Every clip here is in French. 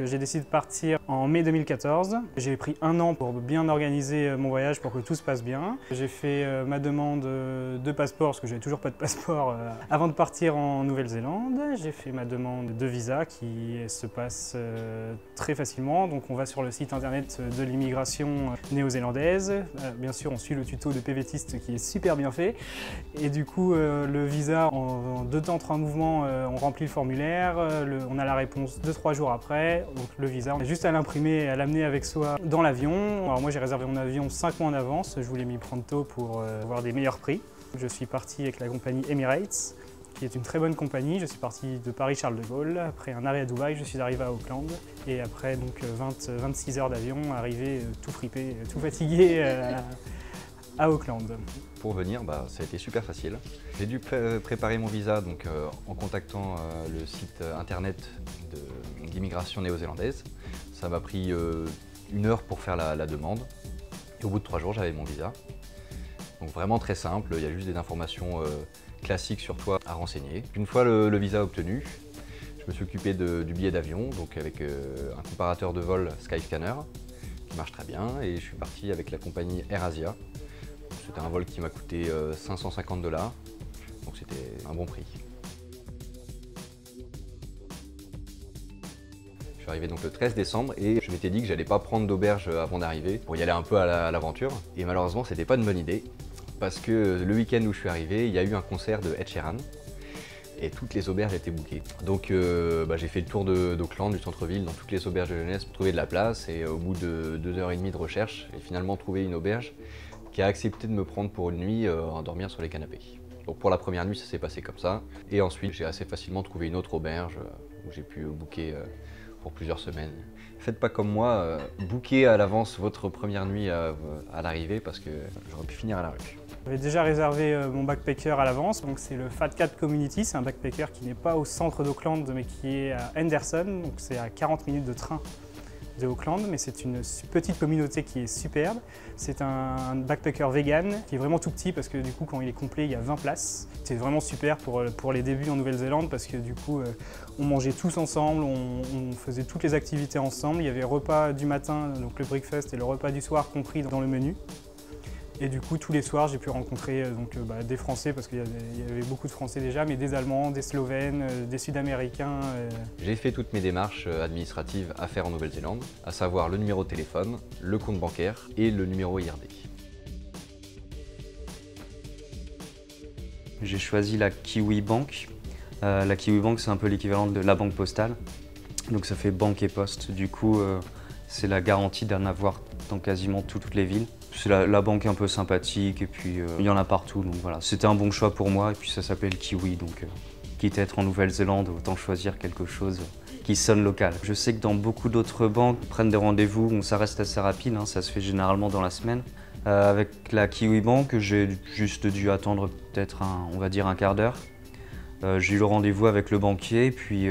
J'ai décidé de partir en mai 2014. J'ai pris un an pour bien organiser mon voyage pour que tout se passe bien. J'ai fait ma demande de passeport, parce que j'avais toujours pas de passeport avant de partir en Nouvelle-Zélande. J'ai fait ma demande de visa qui se passe très facilement. Donc on va sur le site internet de l'immigration néo-zélandaise. Bien sûr, on suit le tuto de PVTiste qui est super bien fait. Et du coup, le visa, en 2 temps, 3 mouvements, on remplit le formulaire. On a la réponse 2-3 jours après. Donc le visa, on a juste à l'imprimer et à l'amener avec soi dans l'avion. Alors moi, j'ai réservé mon avion 5 mois en avance. Je voulais m'y prendre tôt pour avoir des meilleurs prix. Je suis parti avec la compagnie Emirates, qui est une très bonne compagnie. Je suis parti de Paris-Charles de Gaulle. Après un arrêt à Dubaï, je suis arrivé à Auckland. Et après donc 26 heures d'avion, arrivé tout fripé, tout fatigué à Auckland. Pour venir, ça a été super facile. J'ai dû préparer mon visa donc, en contactant le site internet d'immigration néo-zélandaise. Ça m'a pris 1 heure pour faire la demande. Et au bout de 3 jours, j'avais mon visa. Donc vraiment très simple, il y a juste des informations classiques sur toi à renseigner. Une fois le visa obtenu, je me suis occupé du billet d'avion, donc avec un comparateur de vol Skyscanner, qui marche très bien, et je suis parti avec la compagnie AirAsia. C'était un vol qui m'a coûté 550 $, donc c'était un bon prix. Je suis arrivé donc le 13 décembre et je m'étais dit que j'allais pas prendre d'auberge avant d'arriver pour y aller un peu à l'aventure. Et malheureusement, c'était pas une bonne idée parce que le week-end où je suis arrivé, il y a eu un concert de Ed Sheeran et toutes les auberges étaient bookées. Donc j'ai fait le tour d'Auckland, du centre-ville, dans toutes les auberges de jeunesse pour trouver de la place et au bout de 2h30 de recherche, j'ai finalement trouvé une auberge qui a accepté de me prendre pour une nuit à dormir sur les canapés. Donc pour la première nuit, ça s'est passé comme ça. Et ensuite, j'ai assez facilement trouvé une autre auberge où j'ai pu booker pour plusieurs semaines. Faites pas comme moi, bookez à l'avance votre première nuit à l'arrivée parce que j'aurais pu finir à la rue. J'avais déjà réservé mon backpacker à l'avance, donc c'est le Fat Cat Community, c'est un backpacker qui n'est pas au centre d'Auckland mais qui est à Henderson, donc c'est à 40 minutes de train de Auckland, mais c'est une petite communauté qui est superbe. C'est un backpacker vegan qui est vraiment tout petit parce que du coup quand il est complet il y a 20 places. C'est vraiment super pour les débuts en Nouvelle-Zélande parce que du coup on mangeait tous ensemble, on faisait toutes les activités ensemble. Il y avait le repas du matin, donc le breakfast et le repas du soir compris dans le menu. Et du coup, tous les soirs, j'ai pu rencontrer des Français, parce qu'il y avait beaucoup de Français déjà, mais des Allemands, des Slovènes, des Sud-Américains. J'ai fait toutes mes démarches administratives à faire en Nouvelle-Zélande, à savoir le numéro de téléphone, le compte bancaire et le numéro IRD. J'ai choisi la Kiwi Bank. La Kiwi Bank, c'est un peu l'équivalent de la banque postale. Donc ça fait banque et poste. Du coup, c'est la garantie d'en avoir dans quasiment toutes les villes. C'est la banque un peu sympathique et puis il y en a partout, donc voilà. C'était un bon choix pour moi et puis ça s'appelle Kiwi, donc quitte à être en Nouvelle-Zélande, autant choisir quelque chose qui sonne local. Je sais que dans beaucoup d'autres banques, ils prennent des rendez-vous, bon, ça reste assez rapide, hein, ça se fait généralement dans la semaine. Avec la Kiwi Bank, j'ai juste dû attendre peut-être on va dire un quart d'heure. J'ai eu le rendez-vous avec le banquier et puis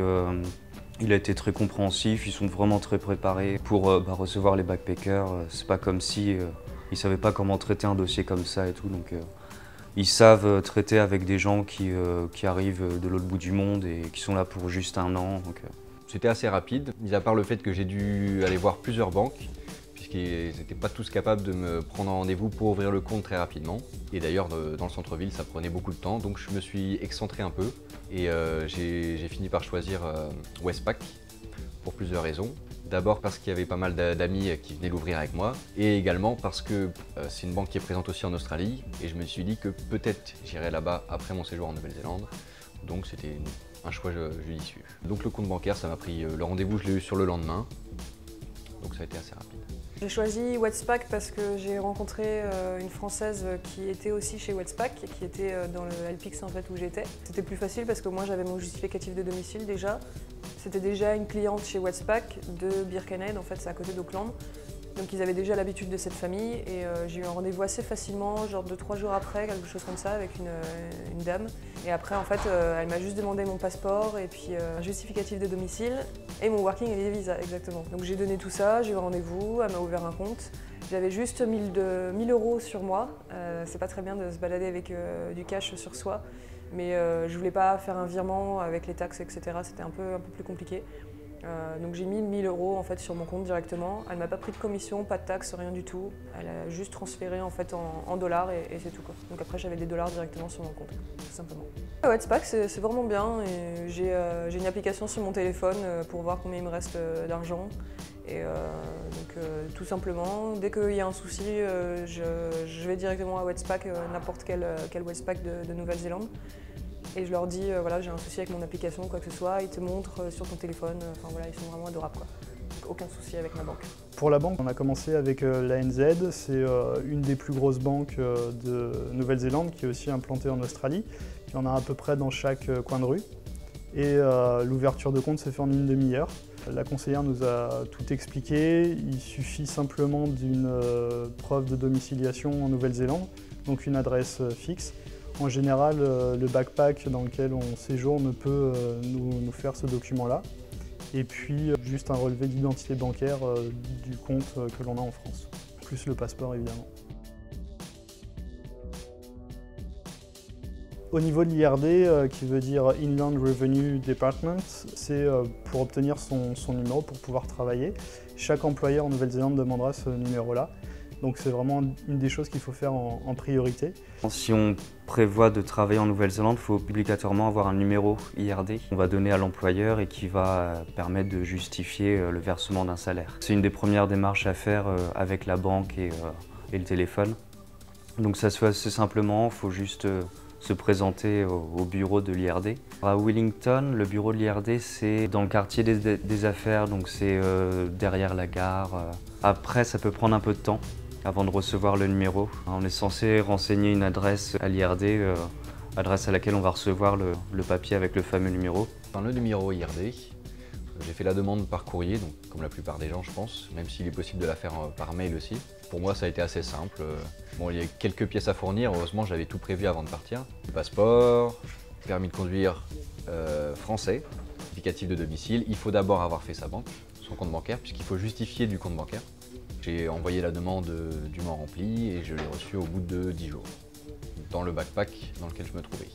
il a été très compréhensif, ils sont vraiment très préparés pour recevoir les backpackers. C'est pas comme si ils ne savaient pas comment traiter un dossier comme ça et tout, donc ils savent traiter avec des gens qui arrivent de l'autre bout du monde et qui sont là pour juste un an. C'était assez rapide, mis à part le fait que j'ai dû aller voir plusieurs banques, puisqu'ils n'étaient pas tous capables de me prendre un rendez-vous pour ouvrir le compte très rapidement. Et d'ailleurs, dans le centre-ville, ça prenait beaucoup de temps, donc je me suis excentré un peu et j'ai fini par choisir Westpac pour plusieurs raisons. D'abord parce qu'il y avait pas mal d'amis qui venaient l'ouvrir avec moi et également parce que c'est une banque qui est présente aussi en Australie et je me suis dit que peut-être j'irais là-bas après mon séjour en Nouvelle-Zélande. Donc c'était un choix judicieux. Donc le compte bancaire, ça m'a pris, le rendez-vous je l'ai eu sur le lendemain, donc ça a été assez rapide. J'ai choisi Westpac parce que j'ai rencontré une Française qui était aussi chez Westpac et qui était dans le LPX en fait où j'étais. C'était plus facile parce que moi j'avais mon justificatif de domicile déjà. C'était déjà une cliente chez Westpac de Birkenhead, en fait c'est à côté d'Auckland. Donc ils avaient déjà l'habitude de cette famille et j'ai eu un rendez-vous assez facilement, genre 2-3 jours après, quelque chose comme ça, avec une dame. Et après en fait elle m'a juste demandé mon passeport et puis un justificatif de domicile et mon working et visa exactement. Donc j'ai donné tout ça, j'ai eu un rendez-vous, elle m'a ouvert un compte. J'avais juste 1000 € sur moi, c'est pas très bien de se balader avec du cash sur soi. Mais je voulais pas faire un virement avec les taxes, etc. C'était un peu plus compliqué. Donc j'ai mis 1 000 € en fait sur mon compte directement. Elle m'a pas pris de commission, pas de taxes, rien du tout. Elle a juste transféré en fait en dollars et c'est tout quoi. Donc après j'avais des dollars directement sur mon compte, tout simplement. Wetspack c'est vraiment bien et j'ai une application sur mon téléphone pour voir combien il me reste d'argent. Et tout simplement, dès qu'il y a un souci, je vais directement à Wetspack, n'importe quel Wetspack de Nouvelle-Zélande. Et je leur dis, voilà, j'ai un souci avec mon application, quoi que ce soit, ils te montrent sur ton téléphone, enfin voilà, ils sont vraiment adorables quoi. Donc, aucun souci avec ma banque. Pour la banque, on a commencé avec l'ANZ, c'est une des plus grosses banques de Nouvelle-Zélande qui est aussi implantée en Australie. Il y en a à peu près dans chaque coin de rue. Et l'ouverture de compte s'est fait en une demi-heure. La conseillère nous a tout expliqué, il suffit simplement d'une preuve de domiciliation en Nouvelle-Zélande, donc une adresse fixe. En général, le backpack dans lequel on séjourne peut nous faire ce document-là. Et puis juste un relevé d'identité bancaire du compte que l'on a en France, plus le passeport évidemment. Au niveau de l'IRD, qui veut dire Inland Revenue Department, c'est pour obtenir son numéro pour pouvoir travailler. Chaque employeur en Nouvelle-Zélande demandera ce numéro-là. Donc c'est vraiment une des choses qu'il faut faire en priorité. Si on prévoit de travailler en Nouvelle-Zélande, il faut obligatoirement avoir un numéro IRD qu'on va donner à l'employeur et qui va permettre de justifier le versement d'un salaire. C'est une des premières démarches à faire avec la banque et le téléphone. Donc ça se fait assez simplement, il faut juste se présenter au bureau de l'IRD. À Wellington, le bureau de l'IRD, c'est dans le quartier des affaires, donc c'est derrière la gare. Après, ça peut prendre un peu de temps avant de recevoir le numéro. On est censé renseigner une adresse à l'IRD, adresse à laquelle on va recevoir le papier avec le fameux numéro. Dans le numéro IRD, j'ai fait la demande par courrier, donc comme la plupart des gens je pense, même s'il est possible de la faire par mail aussi. Pour moi ça a été assez simple. Bon, il y a quelques pièces à fournir, heureusement j'avais tout prévu avant de partir. Le passeport, permis de conduire français, justificatif de domicile. Il faut d'abord avoir fait sa banque, son compte bancaire, puisqu'il faut justifier du compte bancaire. J'ai envoyé la demande dûment remplie et je l'ai reçue au bout de 10 jours, dans le backpack dans lequel je me trouvais.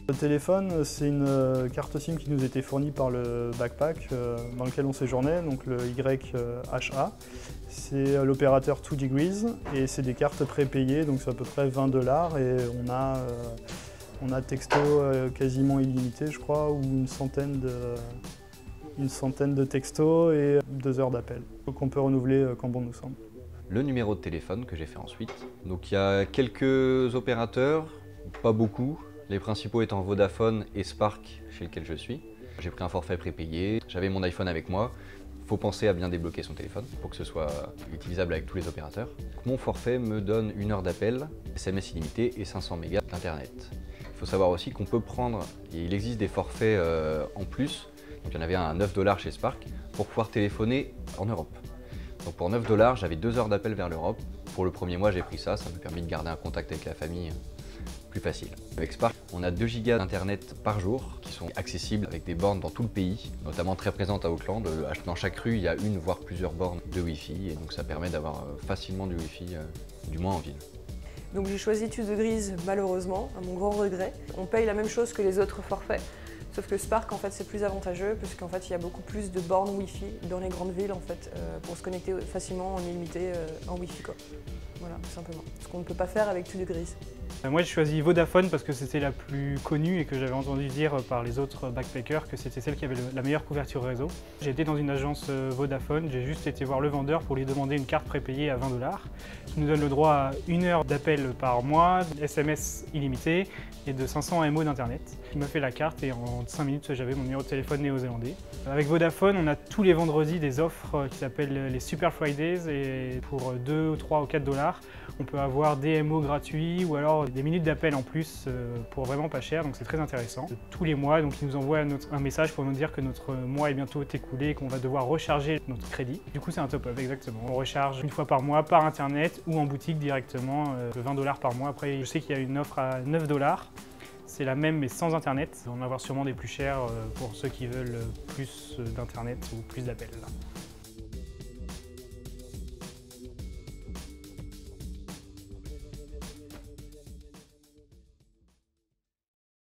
Le téléphone, c'est une carte SIM qui nous était fournie par le backpack dans lequel on séjournait, donc le YHA. C'est l'opérateur 2 Degrees et c'est des cartes prépayées, donc c'est à peu près 20 $ et on a texto quasiment illimité, je crois, ou une centaine de textos et 2 heures d'appel, qu'on peut renouveler quand bon nous semble. Le numéro de téléphone que j'ai fait ensuite. Donc il y a quelques opérateurs, pas beaucoup. Les principaux étant Vodafone et Spark, chez lequel je suis. J'ai pris un forfait prépayé, j'avais mon iPhone avec moi. Il faut penser à bien débloquer son téléphone pour que ce soit utilisable avec tous les opérateurs. Mon forfait me donne 1 heure d'appel, SMS illimité et 500 mégas d'internet. Il faut savoir aussi qu'on peut prendre, il existe des forfaits en plus. Donc il y en avait un à 9 $ chez Spark pour pouvoir téléphoner en Europe. Donc pour 9 $, j'avais 2 heures d'appel vers l'Europe. Pour le premier mois, j'ai pris ça, ça m'a permis de garder un contact avec la famille plus facile. Avec Spark, on a 2 Go d'internet par jour qui sont accessibles avec des bornes dans tout le pays, notamment très présentes à Auckland. Dans chaque rue, il y a une voire plusieurs bornes de Wi-Fi et donc ça permet d'avoir facilement du Wi-Fi, du moins en ville. Donc j'ai choisi 2 Degrees malheureusement, à mon grand regret. On paye la même chose que les autres forfaits, sauf que Spark en fait c'est plus avantageux puisqu'en fait il y a beaucoup plus de bornes Wi-Fi dans les grandes villes en fait pour se connecter facilement en illimité en Wi-Fi quoi. Voilà, tout simplement. Ce qu'on ne peut pas faire avec 2 Degrees. Moi j'ai choisi Vodafone parce que c'était la plus connue et que j'avais entendu dire par les autres backpackers que c'était celle qui avait la meilleure couverture réseau. J'ai été dans une agence Vodafone, j'ai juste été voir le vendeur pour lui demander une carte prépayée à 20 $, qui nous donne le droit à 1 heure d'appel par mois, SMS illimité et de 500 MO d'internet. Il m'a fait la carte et en 5 minutes j'avais mon numéro de téléphone néo-zélandais. Avec Vodafone, on a tous les vendredis des offres qui s'appellent les Super Fridays et pour 2, 3 ou 4 $, on peut avoir des MO gratuits ou alors des minutes d'appel en plus pour vraiment pas cher, donc c'est très intéressant. Tous les mois, donc ils nous envoient un message pour nous dire que notre mois est bientôt écoulé et qu'on va devoir recharger notre crédit. Du coup c'est un top-up exactement. On recharge une fois par mois par internet ou en boutique directement, 20 $ par mois. Après je sais qu'il y a une offre à 9 $. C'est la même mais sans internet. On va en avoir sûrement des plus chers pour ceux qui veulent plus d'internet ou plus d'appels.